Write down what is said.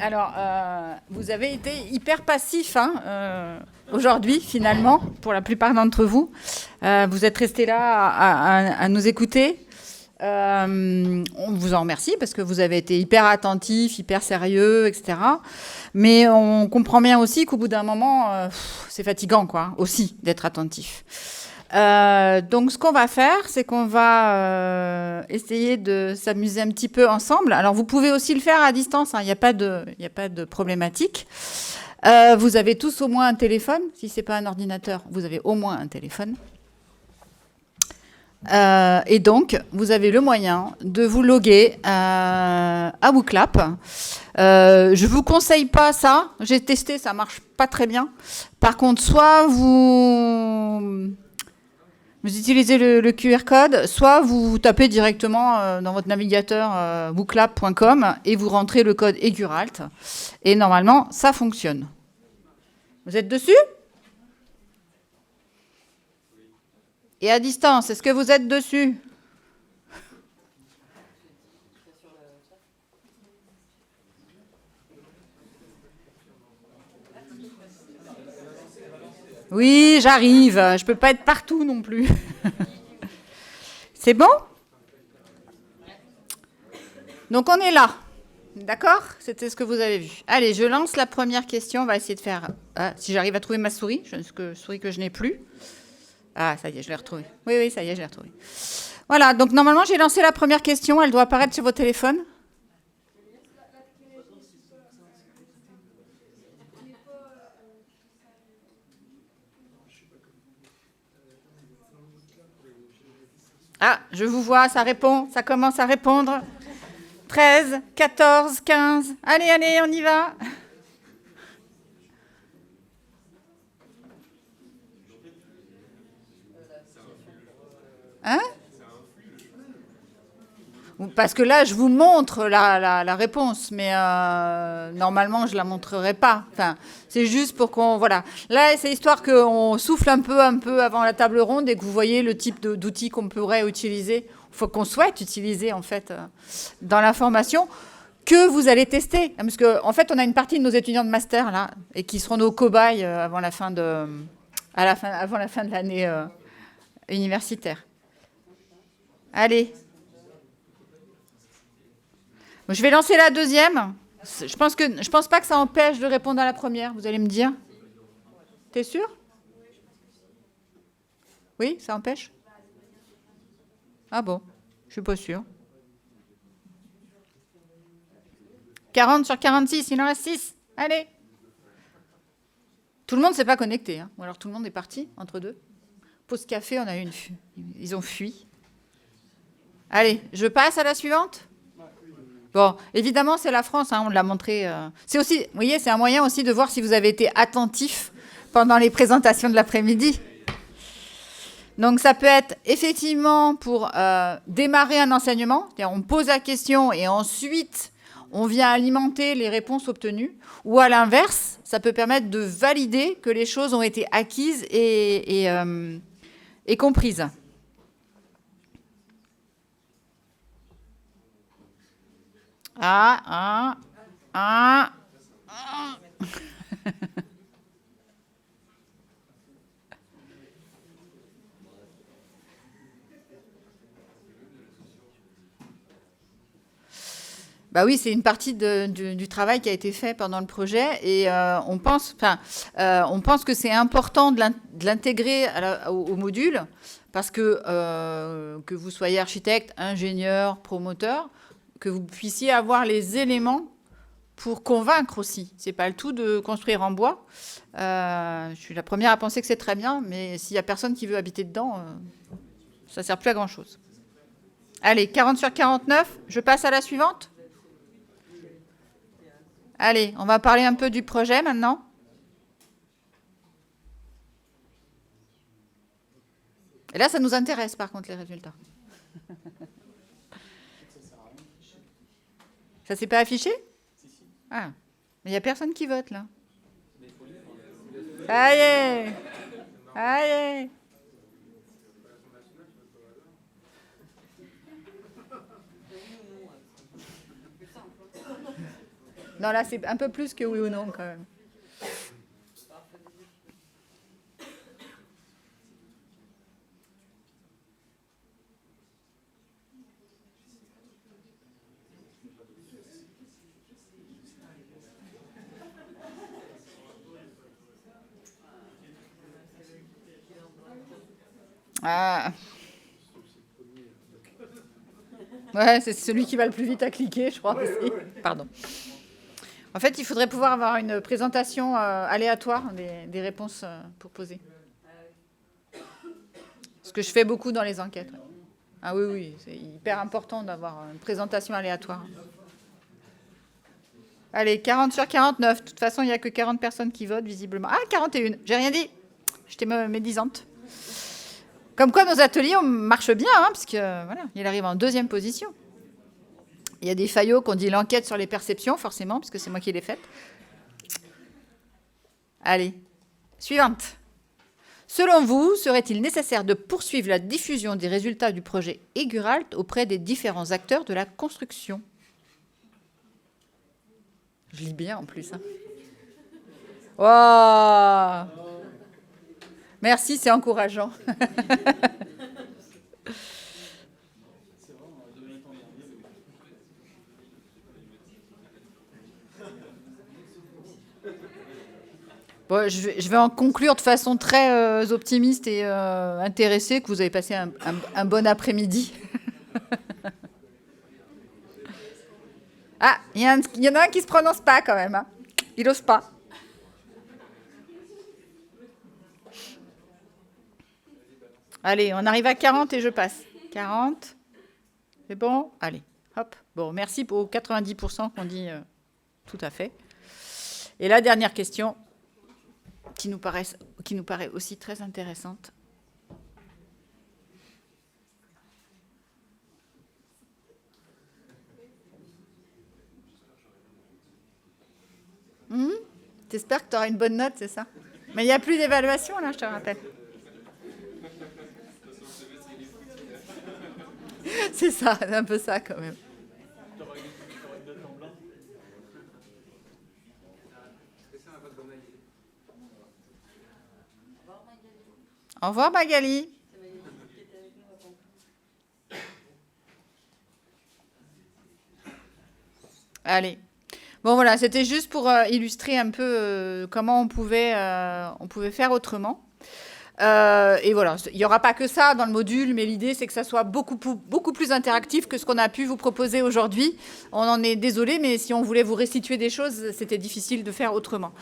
Alors, vous avez été hyper passif aujourd'hui, finalement, pour la plupart d'entre vous. Vous êtes restés là à nous écouter. On vous en remercie parce que vous avez été hyper attentif, hyper sérieux, etc. Mais on comprend bien aussi qu'au bout d'un moment, c'est fatigant, quoi, aussi, d'être attentif. Donc, ce qu'on va faire, c'est qu'on va essayer de s'amuser un petit peu ensemble. Alors, vous pouvez aussi le faire à distance, hein, il n'y a pas de problématique. Vous avez tous au moins un téléphone. Si ce n'est pas un ordinateur, vous avez au moins un téléphone. Et donc, vous avez le moyen de vous loguer à WooClap. Je vous conseille pas ça. J'ai testé, ça marche pas très bien. Par contre, soit vous utilisez le QR code, soit vous tapez directement dans votre navigateur wooclap.com et vous rentrez le code Eguralt. Et normalement, ça fonctionne. Vous êtes dessus ? Et à distance, est-ce que vous êtes dessus ? Oui, j'arrive. Je peux pas être partout non plus. C'est bon ? Donc on est là. D'accord ? C'était ce que vous avez vu. Allez, je lance la première question. On va essayer de faire... Ah, si j'arrive à trouver ma souris. Souris que je n'ai plus. Ah, ça y est, je l'ai retrouvée. Oui, ça y est, je l'ai retrouvée. Voilà, donc normalement, j'ai lancé la première question. Elle doit apparaître sur votre téléphone. Ah, je vous vois, ça répond, ça commence à répondre. 13, 14, 15. Allez, on y va. Hein ? Parce que là, je vous montre la réponse, mais normalement, je ne la montrerai pas. Enfin, c'est juste pour qu'on... Voilà. Là, c'est histoire qu'on souffle un peu avant la table ronde et que vous voyez le type d'outils qu'on pourrait utiliser, qu'on souhaite utiliser, en fait, dans la formation, que vous allez tester. Parce qu'en fait, on a une partie de nos étudiants de master, là, et qui seront nos cobayes avant la fin de l'année universitaire. Allez. Je vais lancer la deuxième. Je pense pas que ça empêche de répondre à la première, vous allez me dire. T'es sûr ? Oui, ça empêche ? Ah bon, je suis pas sûre. 40 sur 46, il en reste 6. Allez. Tout le monde ne s'est pas connecté, hein. Ou alors tout le monde est parti entre deux. Pause café, on a eu ils ont fui. Allez, je passe à la suivante. Bon, évidemment, c'est la France, hein, on l'a montré. C'est aussi, vous voyez, c'est un moyen aussi de voir si vous avez été attentif pendant les présentations de l'après-midi. Donc, ça peut être effectivement pour démarrer un enseignement, c'est-à-dire on pose la question et ensuite on vient alimenter les réponses obtenues. Ou à l'inverse, ça peut permettre de valider que les choses ont été acquises et comprises. Ah. Bah oui, c'est une partie du travail qui a été fait pendant le projet et on pense que c'est important de l'intégrer au module parce que vous soyez architecte, ingénieur, promoteur, que vous puissiez avoir les éléments pour convaincre aussi. C'est pas le tout de construire en bois. Je suis la première à penser que c'est très bien, mais s'il y a personne qui veut habiter dedans, ça sert plus à grand chose. Allez, 40 sur 49, je passe à la suivante. Allez, on va parler un peu du projet maintenant. Et là, ça nous intéresse par contre les résultats. Ça s'est pas affiché ? Ah, mais il n'y a personne qui vote là. Ça y est. Non, là, c'est un peu plus que oui ou non, quand même. Ah. Ouais, c'est celui qui va le plus vite à cliquer, je crois aussi. Pardon. En fait, il faudrait pouvoir avoir une présentation aléatoire des réponses pour poser. Ce que je fais beaucoup dans les enquêtes. Ouais. Ah oui, oui, c'est hyper important d'avoir une présentation aléatoire. Allez, 40 sur 49. De toute façon, il n'y a que 40 personnes qui votent, visiblement. Ah, 41. J'ai rien dit. J'étais médisante. Comme quoi, nos ateliers marchent bien, hein, parce que voilà, il arrive en 2e position. Il y a des faillots qu'on dit l'enquête sur les perceptions, forcément, parce que c'est moi qui l'ai faite. Allez, suivante. Selon vous, serait-il nécessaire de poursuivre la diffusion des résultats du projet Eguralt auprès des différents acteurs de la construction? Je lis bien en plus. Hein. Wow. Merci, c'est encourageant. Bon, je vais en conclure de façon très optimiste et intéressée que vous avez passé un bon après-midi. Ah, il y en a un qui ne se prononce pas quand même. Hein. Il n'ose pas. Allez, on arrive à 40 et je passe. 40. C'est bon? Allez, hop. Bon, merci pour 90% qu'on dit tout à fait. Et la dernière question, qui nous paraît aussi très intéressante. T'espères que tu auras une bonne note, c'est ça? Mais il n'y a plus d'évaluation, là, je te rappelle. C'est ça, c'est un peu ça, quand même. Au revoir, Magali. Allez. Bon, voilà, c'était juste pour illustrer un peu comment on pouvait faire autrement. Et voilà, il n'y aura pas que ça dans le module, mais l'idée, c'est que ça soit beaucoup plus interactif que ce qu'on a pu vous proposer aujourd'hui. On en est désolé, mais si on voulait vous restituer des choses, c'était difficile de faire autrement.